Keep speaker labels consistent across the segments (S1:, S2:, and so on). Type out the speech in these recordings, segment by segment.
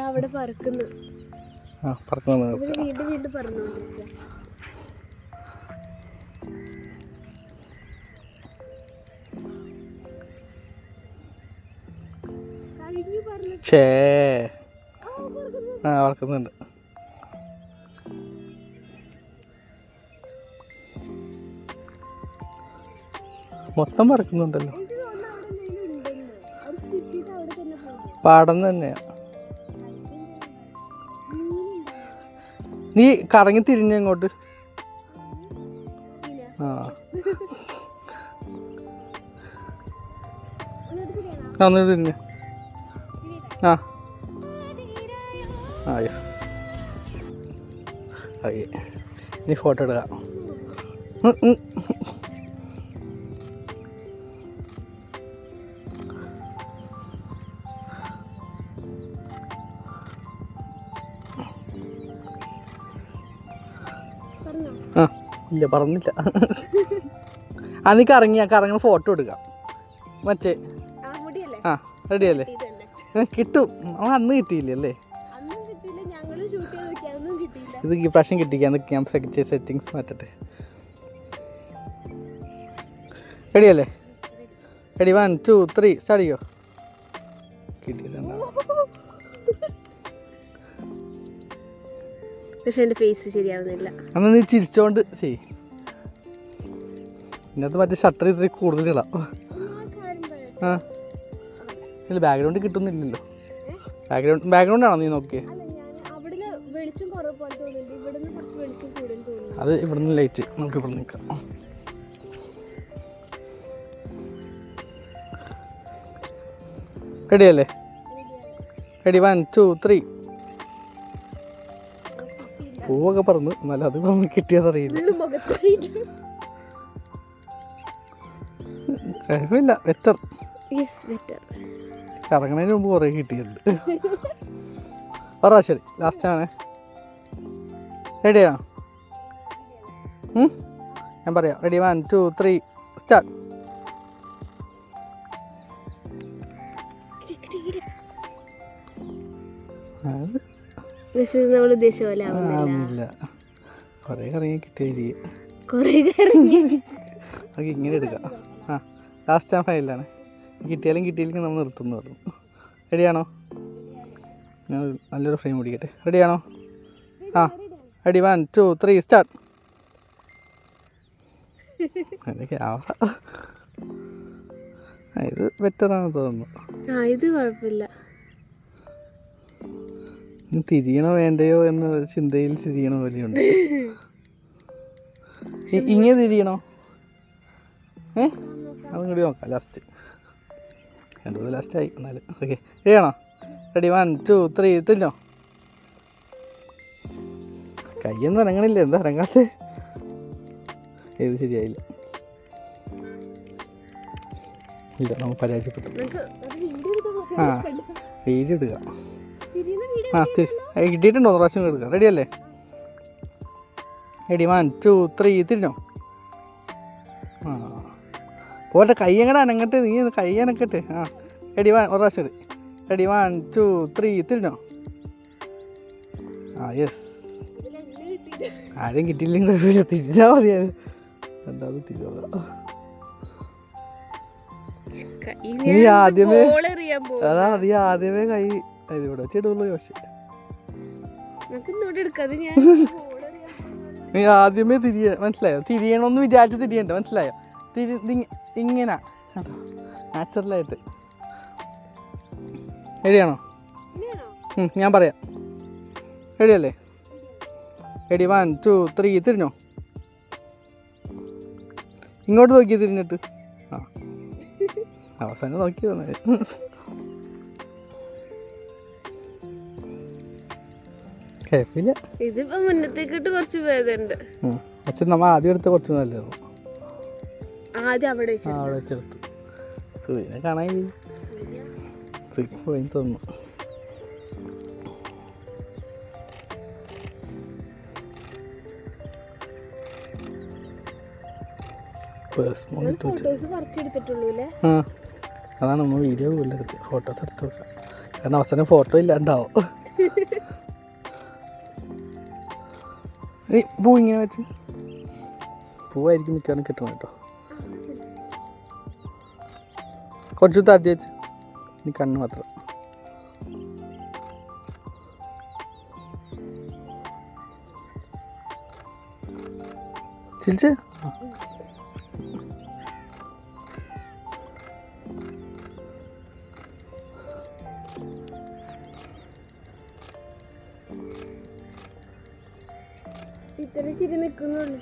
S1: അവിടെ പറക്കുന്നു. വീണ്ടും വീണ്ടും പറഞ്ഞുകൊണ്ടിരിക്കുക.
S2: പറക്കുന്നുണ്ട്. മൊത്തം പറക്കുന്നുണ്ടല്ലോ. പാടം തന്നെയാ. നീ കറങ്ങി തിരിഞ്ഞ ഇങ്ങോട്ട്. എന്നിട്ട് തിരിഞ്ഞ. യെസ്. ഓക്കെ, ഇനി ഫോട്ടോ എടുക്കാം. ഇല്ല, പറഞ്ഞില്ല. നീ കറങ്ങണ ഫോട്ടോ എടുക്കാം. മറ്റേ റെഡിയല്ലേ? കിട്ടും. അന്ന് കിട്ടിയില്ലേ? ഇത് ഈ പ്രാവശ്യം കിട്ടിക്കാൻ ഞാൻ സെറ്റിങ്സ് മാറ്റട്ടെ. റെഡിയല്ലേ? റെഡി 1 2 3 സ്റ്റാർട്ട് ചെയ്യോ. കിട്ടിയിട്ടുണ്ടാവും.
S1: പക്ഷെ എൻ്റെ ഫേസ് ശരിയാവുന്നില്ല.
S2: അന്ന് നീ ചിരിച്ചോണ്ട് ചെയ്. ഇന്നത്തെ മറ്റേ ഷട്ടർ ഇത്ര കൂടുതലാണ്. ഇല്ല, ബാക്ക്ഗ്രൗണ്ട് കിട്ടുന്നില്ലല്ലോ. ബാക്ക്ഗ്രൗണ്ടാണോ നീ നോക്കിയത്? അത് ഇവിടുന്ന് ലൈറ്റ് നമുക്ക് ഇവിടെ നിൽക്കാം. റെഡിയല്ലേ? റെഡി 1 2 3. പൂവൊക്കെ പറന്ന്, എന്നാലും അത് കിട്ടിയതറിയില്ല. കുഴപ്പമില്ല, ബെറ്റർ. കറങ്ങണതിന് മുമ്പ് കുറേ കിട്ടിയിട്ടുണ്ട്. ശരി, ലാസ്റ്റാണ്. റെഡിയാണോ? ഞാൻ പറയാം. Ready 1 2 3 start. കുറേ കറങ്ങി കിട്ടിയ നമുക്ക് ഇങ്ങനെ എടുക്കാം. ലാസ്റ്റ് ആ ഫൈനലാണ്. കിട്ടിയാലും കിട്ടിയില്ലെങ്കിൽ നമ്മൾ നിർത്തുന്നു പറഞ്ഞു. റെഡിയാണോ? ഞാൻ നല്ലൊരു ഫ്രെയിം പിടിക്കട്ടെ. റെഡിയാണോ? Ready 1 2 3 start. അതൊക്കെ ഇത് ബെറ്ററാണെന്ന് തോന്നുന്നു.
S1: ഇത് കുഴപ്പമില്ല.
S2: തിരിയണോ വേണ്ടയോ എന്ന ചിന്തയിൽ തിരിയണ പോലെയുണ്ട്. ഇങ്ങനെ തിരിയണോ? അതും കൂടി നോക്കാം. ലാസ്റ്റ് രണ്ടു ലാസ്റ്റായി. എന്നാലും ഓക്കെ. റെഡിയാണോ? റെഡി 1 2 3 തിരിഞ്ഞോ. കയ്യൊന്നും ഇറങ്ങണില്ല. എന്താ ഇറങ്ങാത്ത? ഏത് ശരിയായില്ല. ഇല്ല, നമുക്ക് പരാജയപ്പെട്ടു. വീഡിയോ എടുക്കാം. കിട്ടിയിട്ടുണ്ടോ? പ്രാവശ്യം എടുക്കാം. റെഡിയല്ലേ? റെഡി 1 2 3 തിരിഞ്ഞോ. പോട്ടെ, കൈ എങ്ങനെ അനങ്ങട്ടെ. നീ കൈ അനക്കട്ടെ. റെഡി 1 ഒരു പ്രാവശ്യം. റെഡി 1 2 3 തിരിഞ്ഞോ. യെസ്. ആരും കിട്ടിയില്ലെങ്കിൽ കുഴപ്പമില്ല, തിരിഞ്ഞാൽ മതിയായത്. രണ്ടാമത് തിരിഞ്ഞോളാം. നീ ആദ്യമേ അതാണ് നീ ആദ്യമേ കൈ ഇവിടെ വെച്ചിടുള്ളൂ. പക്ഷേ നീ ആദ്യമേ മനസ്സിലായോ? തിരിയണമെന്ന് വിചാരിച്ച് തിരിയണ്ട. മനസ്സിലായോ? ഇങ്ങനെ നാച്ചുറലായിട്ട്. റെഡിയാണോ? ഞാൻ പറയാം. റെഡിയല്ലേ? റെഡി 1 2 3 തിരിഞ്ഞോ. ഇങ്ങോട്ട് നോക്കി തിരിഞ്ഞിട്ട്. അവസാനം നോക്കി വന്നത്. കുഴപ്പമില്ല.
S1: ഇതിപ്പോ മുന്നത്തേക്കിട്ട് കുറച്ച് ഭേദമുണ്ട്.
S2: പക്ഷെ നമ്മ ആദ്യം എടുത്ത കുറച്ച് നല്ലതായിരുന്നു.
S1: ആദ്യം അവിടെ
S2: വെച്ചെടുത്തു. സൂര്യനെ കാണാൻ പോയി തോന്നുന്നു. അതാണ് നമ്മൾ വീഡിയോ എടുത്ത് ഫോട്ടോസ് എടുത്ത് നോക്കാം. കാരണം അവസാനം ഫോട്ടോ ഇല്ലാണ്ടാവും. നീ പൂ ഇങ്ങനെ വെച്ച് പൂവായിരിക്കും മിക്കവാറും കിട്ടണം കേട്ടോ. കുറച്ച് താത്തി വെച്ച് നീ കണ്ണ് മാത്രം. ചിരിച്ച്
S1: ഇത്ര ചിരി നിൽക്കുന്നുള്ളൂ.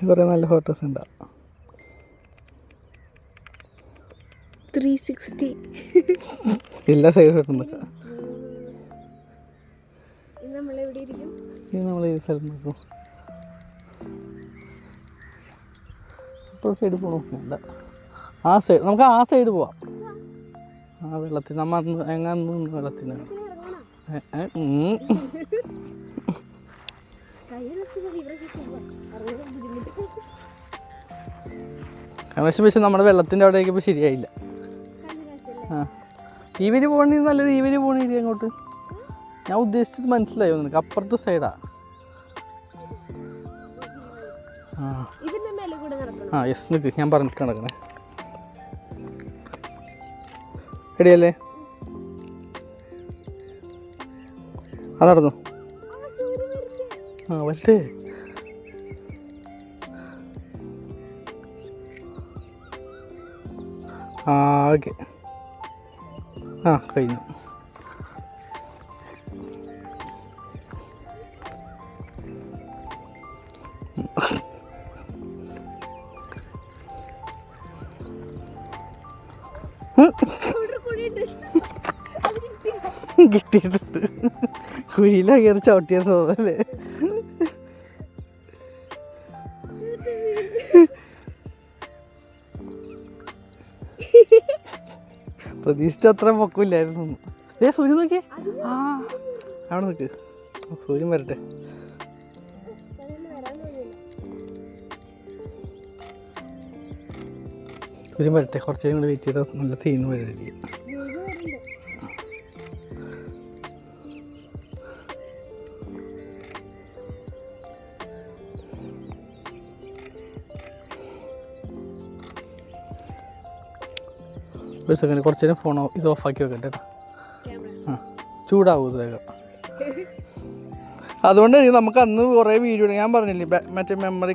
S2: കുറേ നല്ല ഫോട്ടോസ് ഉണ്ടാവും.
S1: 360
S2: എല്ലാ സൈഡ് ഷോട്ടും
S1: നമ്മളെവിടെ ഇരിക്കും?
S2: ഇത് നമ്മൾ ഈ സ്ഥലത്ത് നോക്കും. ഇപ്പോൾ സൈഡ് പോകണം വേണ്ട, ആ സൈഡ് നമുക്ക് ആ സൈഡ് പോവാം. ആ വെള്ളത്തിൽ നമ്മൾ അന്ന് എങ്ങനെ വെള്ളത്തിന് പക്ഷെ നമ്മുടെ വെള്ളത്തിൻ്റെ അവിടേക്ക് ഇപ്പോൾ ശരിയായില്ല. ആ ഇവര് പോകണ നല്ലത്, ഇവര് പോകണ അങ്ങോട്ട്. ഞാൻ ഉദ്ദേശിച്ചത് മനസ്സിലായോ നിനക്ക്? അപ്പുറത്തെ സൈഡാ. ആ യെസ് നിൽക്ക്, ഞാൻ പറഞ്ഞിട്ട് നടക്കണേ. റെഡിയല്ലേ? അത് നടന്നു. ആ വരട്ടെ. ആ ഓക്കെ. ആ കഴിഞ്ഞു. കിട്ടിയിട്ടുണ്ട്. കുഴിയിലാ കയറി ചവിട്ടിയ തോന്നല്ലേ? പ്രതീക്ഷിച്ച അത്ര പൊക്കില്ലായിരുന്നു. സൂര്യൻ നോക്കിയേ. ആ അവിടെ നോക്ക്, സൂര്യൻ വരട്ടെ. സൂര്യൻ വരട്ടെ, കുറച്ച് നേരം കൂടി വെയിറ്റ് ചെയ്താൽ നല്ല സീൻ വരായിരിക്കും. ഒരു സെക്കൻഡ്, കുറച്ച് നേരം ഫോൺ ഇത് ഓഫാക്കി വെക്കട്ടെ കേട്ടോ. ആ ചൂടാവും ഇത് വേഗം. അതുകൊണ്ട് നമുക്ക് അന്ന് കുറേ വീഡിയോ ഞാൻ പറഞ്ഞില്ലേ മറ്റേ മെമ്മറി